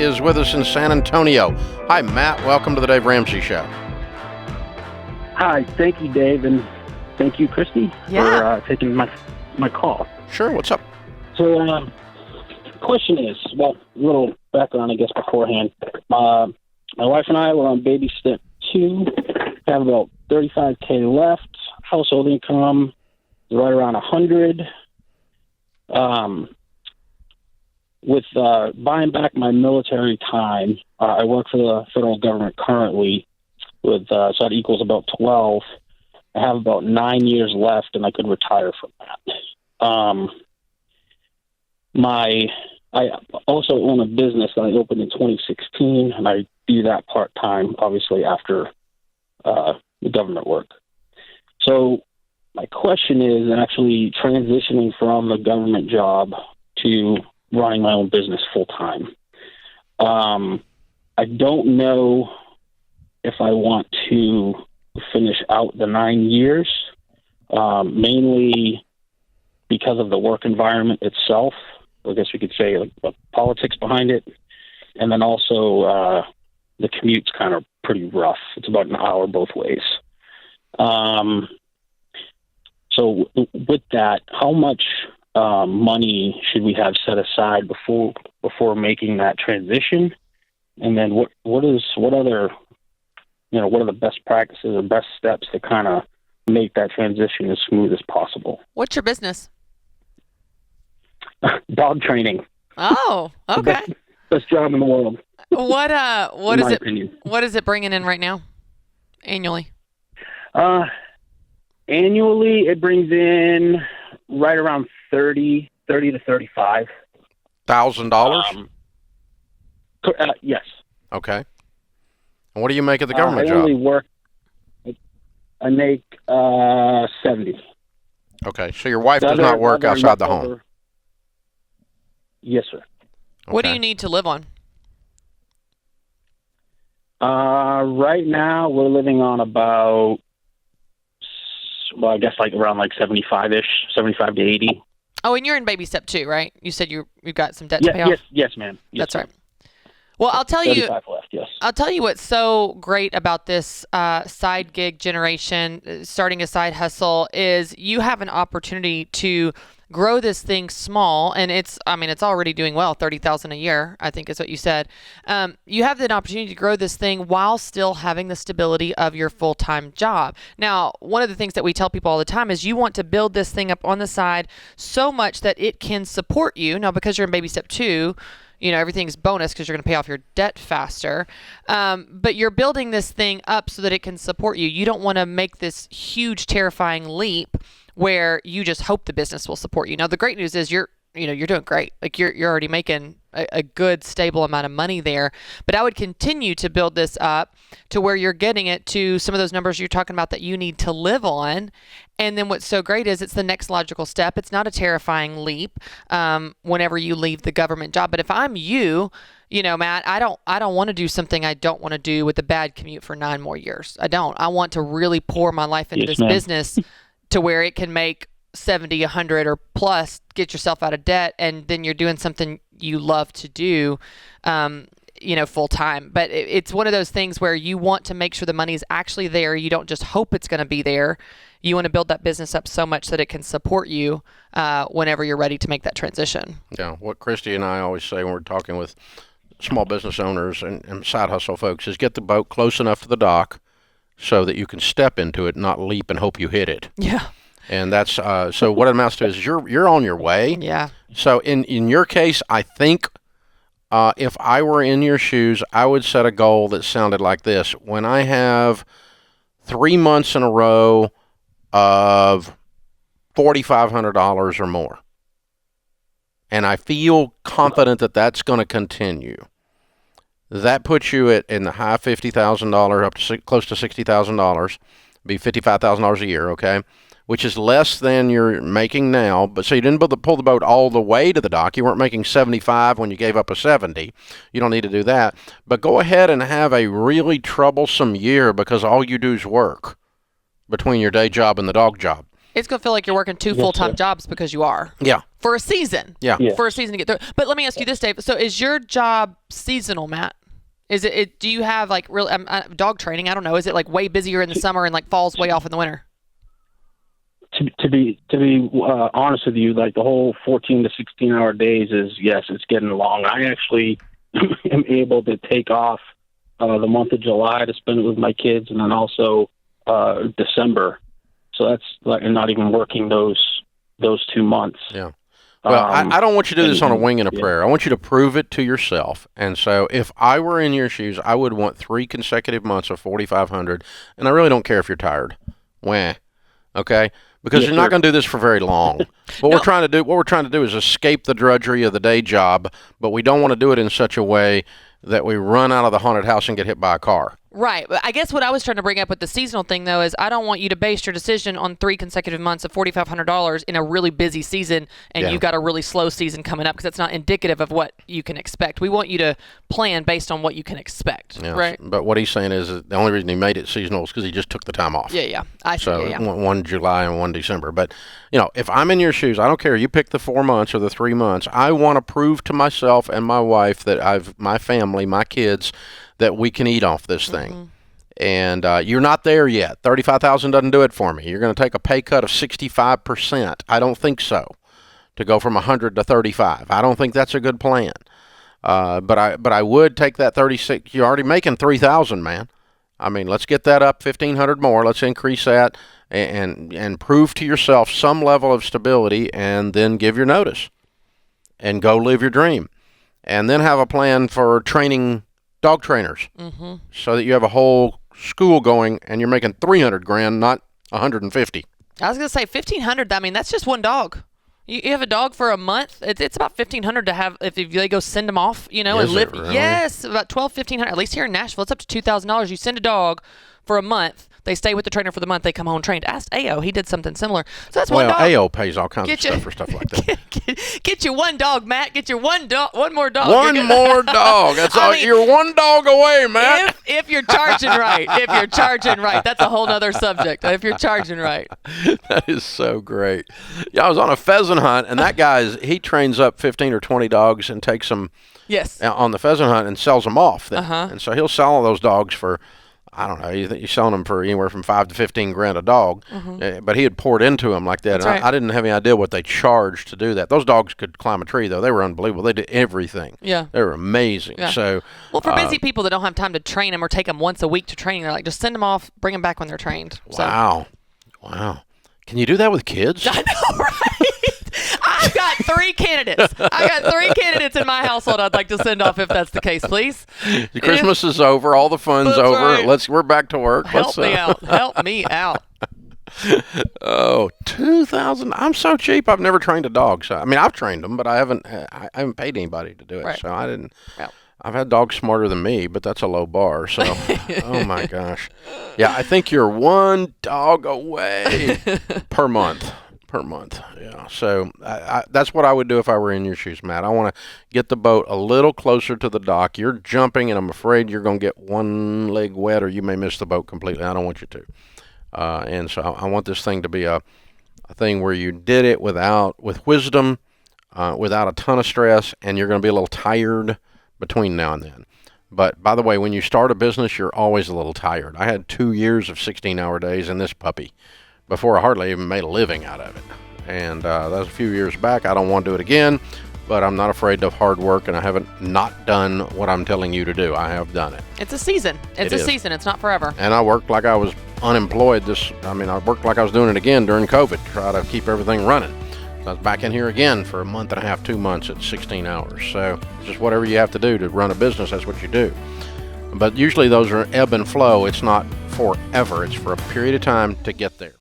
is with us in San Antonio. Hi, Matt. Welcome to the Dave Ramsey Show. Hi. Thank you, Dave, and thank you, Christy, for taking my call. Sure. What's up? So, question is, well, a little background, I guess, beforehand. My wife and I were on baby step 2, have about $35K left. Household income is right around 100. With buying back my military time, I work for the federal government currently, with so that equals about 12. I have about 9 years left, and I could retire from that. I also own a business that I opened in 2016, and I do that part-time, obviously, after the government work. So my question is actually transitioning from the government job to running my own business full-time. I don't know if I want to finish out the 9 years, mainly because of the work environment itself. I guess we could say like the politics behind it. And then also the commute's kind of pretty rough. It's about an hour both ways. So with that, how much money should we have set aside before making that transition? And then what are the best practices or best steps to kind of make that transition as smooth as possible? What's your business? Dog training. Oh, okay. Best job in the world. What in is my it? opinion. What is it bringing in right now, annually? Annually, it brings in right around $30,000 to $35,000. $1,000? Yes. Okay. And what do you make at the government I job? only work. I make 70. Okay, so your wife does not work outside the home. Yes, sir. What do Okay. you need to live on? Right now, we're living on about, well, I guess like around like 75-ish, 75 to 80. Oh, and you're in baby step 2, right? You said you've got some debt to pay off. Yes, ma'am. Yes, That's right. Well, I'll tell you. 35 left, yes. I'll tell you what's so great about this side gig generation, starting a side hustle, is you have an opportunity to grow this thing small, and it's already doing well, $30,000 a year, I think is what you said. You have the opportunity to grow this thing while still having the stability of your full-time job. Now, one of the things that we tell people all the time is you want to build this thing up on the side so much that it can support you. Now, because you're in baby step 2, everything's bonus because you're going to pay off your debt faster. But you're building this thing up so that it can support you. You don't want to make this huge, terrifying leap where you just hope the business will support you. Now, the great news is you're doing great. Like you're already making a good, stable amount of money there. But I would continue to build this up to where you're getting it to some of those numbers you're talking about that you need to live on. And then what's so great is it's the next logical step. It's not a terrifying leap whenever you leave the government job. But if I'm you, Matt, I don't want to do something I don't want to do with a bad commute for 9 more years. I don't. I want to really pour my life into this business to where it can make 70, 100 or plus, get yourself out of debt, and then you're doing something you love to do, full time. But it's one of those things where you want to make sure the money is actually there. You don't just hope it's going to be there. You want to build that business up so much that it can support you whenever you're ready to make that transition. Yeah, what Christy and I always say when we're talking with small business owners and side hustle folks is get the boat close enough to the dock so that you can step into it, not leap and hope you hit it. Yeah. And that's so what it amounts to is you're on your way. Yeah. So in your case, I think if I were in your shoes, I would set a goal that sounded like this. When I have 3 months in a row of $4,500 or more, and I feel confident that that's going to continue, that puts you in the high $50,000 up to close to $60,000, be $55,000 a year, okay? Which is less than you're making now. But so you didn't pull the boat all the way to the dock. You weren't making 75 when you gave up a 70. You don't need to do that. But go ahead and have a really troublesome year because all you do is work between your day job and the dog job. It's going to feel like you're working two Yes, full-time sir. jobs because you are. Yeah. For a season. Yeah. Yeah. For a season to get through. But let me ask you this, Dave. So is your job seasonal, Matt? Is it do you have like real dog training? I don't know. Is it like way busier in the summer and like falls way off in the winter? To be honest with you, like the whole 14 to 16 hour days is, yes, it's getting long. I actually am able to take off the month of July to spend it with my kids, and then also December. So that's like not even working those 2 months. Yeah. Well, I don't want you to do this on a wing and a yeah. prayer. I want you to prove it to yourself. And so if I were in your shoes, I would want 3 consecutive months of 4,500. And I really don't care if you're tired. Wah. Okay? Because you're not going to do this for very long. What we're trying to do is escape the drudgery of the day job, but we don't want to do it in such a way that we run out of the haunted house and get hit by a car. Right. I guess what I was trying to bring up with the seasonal thing, though, is I don't want you to base your decision on 3 consecutive months of $4,500 in a really busy season, and Yeah. you've got a really slow season coming up, because that's not indicative of what you can expect. We want you to plan based on what you can expect, Yes. right? But what he's saying is that the only reason he made it seasonal is because he just took the time off. Yeah. I see. So Yeah. one July and 1 December. But, if I'm in your shoes, I don't care. You pick the 4 months or the 3 months. I want to prove to myself and my wife that my family, my kids, that we can eat off this thing. And you're not there yet. $35,000 doesn't do it for me. You're going to take a pay cut of 65%. I don't think so. To go from 100 to 35. I don't think that's a good plan. But I would take that 36. You're already making 3,000, man. I mean, let's get that up 1,500 more. Let's increase that and prove to yourself some level of stability, and then give your notice and go live your dream, and then have a plan for training dog trainers, so that you have a whole school going, and you're making 300 grand, not 150. I was going to say 1,500. I mean, that's just one dog. You have a dog for a month. It's about 1,500 to have if they go send them off, and Is live. it really? Yes, about 1,500. At least here in Nashville, it's up to $2,000. You send a dog for a month. They stay with the trainer for the month. They come home trained. Ask AO. He did something similar. So that's one Well, dog. AO pays all kinds of Get you- stuff for stuff like that. Get you one dog, Matt. Get your one dog. One more dog. One You're more dog. That's all. mean, You're one dog away, Matt. If you're charging right. If you're charging right. That's a whole other subject. If you're charging right. That is so great. Yeah, I was on a pheasant hunt, and that he trains up 15 or 20 dogs and takes them Yes. on the pheasant hunt and sells them off. Then. Uh-huh. And so he'll sell all those dogs for, I don't know, you're selling them for anywhere from 5 to 15 grand a dog. But he had poured into them like that. That's And right. I didn't have any idea what they charged to do that. Those dogs could climb a tree, though. They were unbelievable. They did everything. Yeah. They were amazing. Yeah. So, Well, for busy people that don't have time to train them or take them once a week to training, they're like, just send them off, bring them back when they're trained. So. Wow. Can you do that with kids? I know, right? I've got 3 candidates. I got 3 candidates in my household I'd like to send off if that's the case, please. The Christmas is over. All the fun's That's over. right. We're back to work. Help me out. Help me out. Oh, 2,000. I'm so cheap. I've never trained a dog. So I mean, I've trained them, but I haven't paid anybody to do it. Right. So I didn't. Yeah. I've had dogs smarter than me, but that's a low bar. So, oh my gosh. Yeah, I think you're one dog away per month. Yeah. So that's what I would do if I were in your shoes, Matt. I want to get the boat a little closer to the dock. You're jumping, and I'm afraid you're going to get one leg wet, or you may miss the boat completely. I don't want you to. And so I want this thing to be a thing where you did it with wisdom, without a ton of stress, and you're going to be a little tired between now and then. But by the way, when you start a business, you're always a little tired. I had 2 years of 16-hour days in this puppy before I hardly even made a living out of it. And that was a few years back. I don't want to do it again, but I'm not afraid of hard work, and I haven't not done what I'm telling you to do. I have done it. It's a season. It's It a is. season. It's not forever. And I worked like I was unemployed. I worked like I was doing it again during COVID, to try to keep everything running. I was back in here again for a month and a half, 2 months at 16 hours. So it's just whatever you have to do to run a business, that's what you do. But usually those are ebb and flow. It's not forever. It's for a period of time to get there.